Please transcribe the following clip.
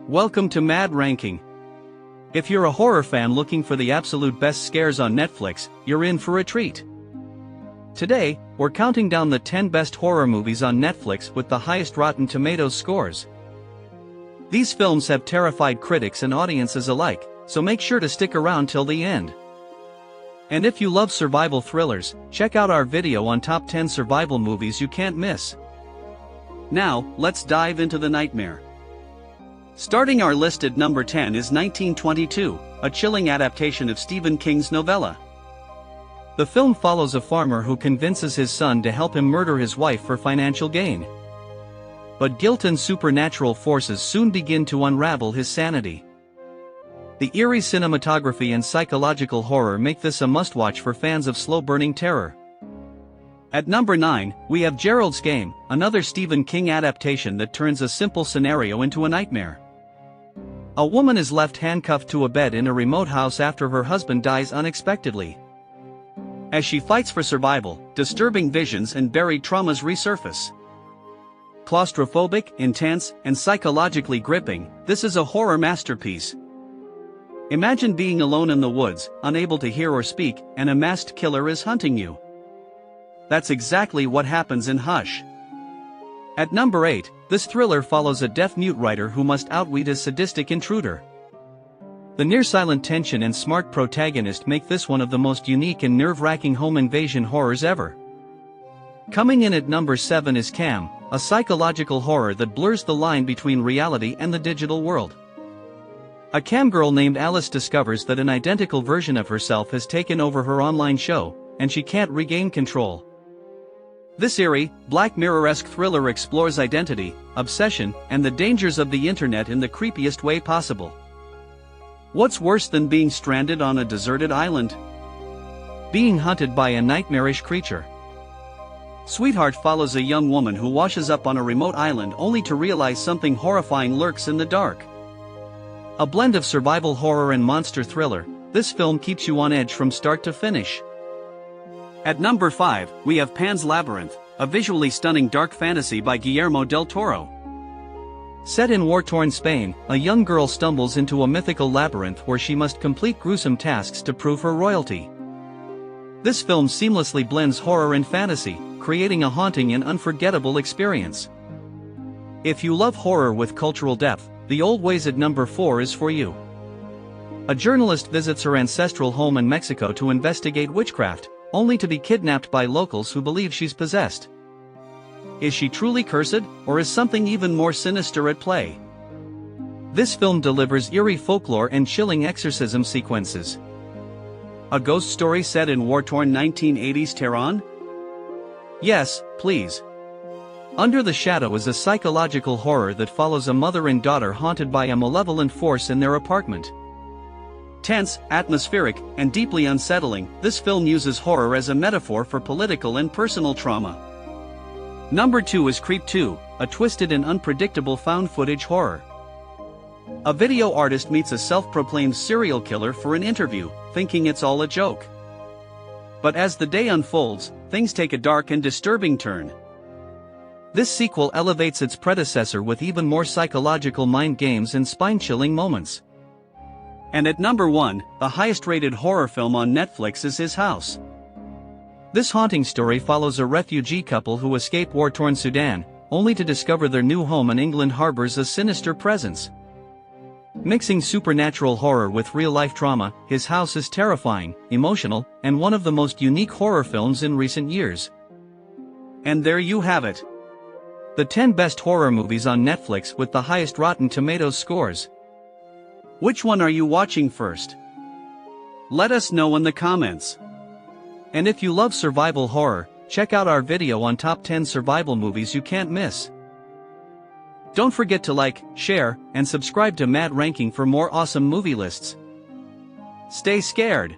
Welcome to Mad Ranking. If you're a horror fan looking for the absolute best scares on Netflix, you're in for a treat. Today, we're counting down the 10 best horror movies on Netflix with the highest Rotten Tomatoes scores. These films have terrified critics and audiences alike, so make sure to stick around till the end. And if you love survival thrillers, check out our video on top 10 survival movies you can't miss. Now, let's dive into the nightmare. Starting our list at number 10 is 1922, a chilling adaptation of Stephen King's novella. The film follows a farmer who convinces his son to help him murder his wife for financial gain. But guilt and supernatural forces soon begin to unravel his sanity. The eerie cinematography and psychological horror make this a must-watch for fans of slow-burning terror. At number 9, we have Gerald's Game, another Stephen King adaptation that turns a simple scenario into a nightmare. A woman is left handcuffed to a bed in a remote house after her husband dies unexpectedly. As she fights for survival, disturbing visions and buried traumas resurface. Claustrophobic, intense, and psychologically gripping, this is a horror masterpiece. Imagine being alone in the woods, unable to hear or speak, and a masked killer is hunting you. That's exactly what happens in Hush. At number 8, this thriller follows a deaf-mute writer who must outwit a sadistic intruder. The near-silent tension and smart protagonist make this one of the most unique and nerve-wracking home invasion horrors ever. Coming in at number 7 is Cam, a psychological horror that blurs the line between reality and the digital world. A cam girl named Alice discovers that an identical version of herself has taken over her online show, and she can't regain control. This eerie, Black Mirror-esque thriller explores identity, obsession, and the dangers of the internet in the creepiest way possible. What's worse than being stranded on a deserted island? Being hunted by a nightmarish creature. Sweetheart follows a young woman who washes up on a remote island only to realize something horrifying lurks in the dark. A blend of survival horror and monster thriller, this film keeps you on edge from start to finish. At number 5, we have Pan's Labyrinth, a visually stunning dark fantasy by Guillermo del Toro. Set in war-torn Spain, a young girl stumbles into a mythical labyrinth where she must complete gruesome tasks to prove her royalty. This film seamlessly blends horror and fantasy, creating a haunting and unforgettable experience. If you love horror with cultural depth, The Old Ways at number 4 is for you. A journalist visits her ancestral home in Mexico to investigate witchcraft, only to be kidnapped by locals who believe she's possessed. Is she truly cursed, or is something even more sinister at play? This film delivers eerie folklore and chilling exorcism sequences. A ghost story set in war-torn 1980s Tehran? Yes, please. Under the Shadow is a psychological horror that follows a mother and daughter haunted by a malevolent force in their apartment. Tense, atmospheric, and deeply unsettling, this film uses horror as a metaphor for political and personal trauma. Number 2 is Creep 2, a twisted and unpredictable found-footage horror. A video artist meets a self-proclaimed serial killer for an interview, thinking it's all a joke. But as the day unfolds, things take a dark and disturbing turn. This sequel elevates its predecessor with even more psychological mind games and spine-chilling moments. And at number 1, the highest-rated horror film on Netflix is His House. This haunting story follows a refugee couple who escape war-torn Sudan, only to discover their new home in England harbors a sinister presence. Mixing supernatural horror with real-life trauma, His House is terrifying, emotional, and one of the most unique horror films in recent years. And there you have it. The 10 best horror movies on Netflix with the highest Rotten Tomatoes scores. Which one are you watching first? Let us know in the comments. And if you love survival horror, check out our video on top 10 survival movies you can't miss. Don't forget to like, share, and subscribe to Mad Ranking for more awesome movie lists. Stay scared.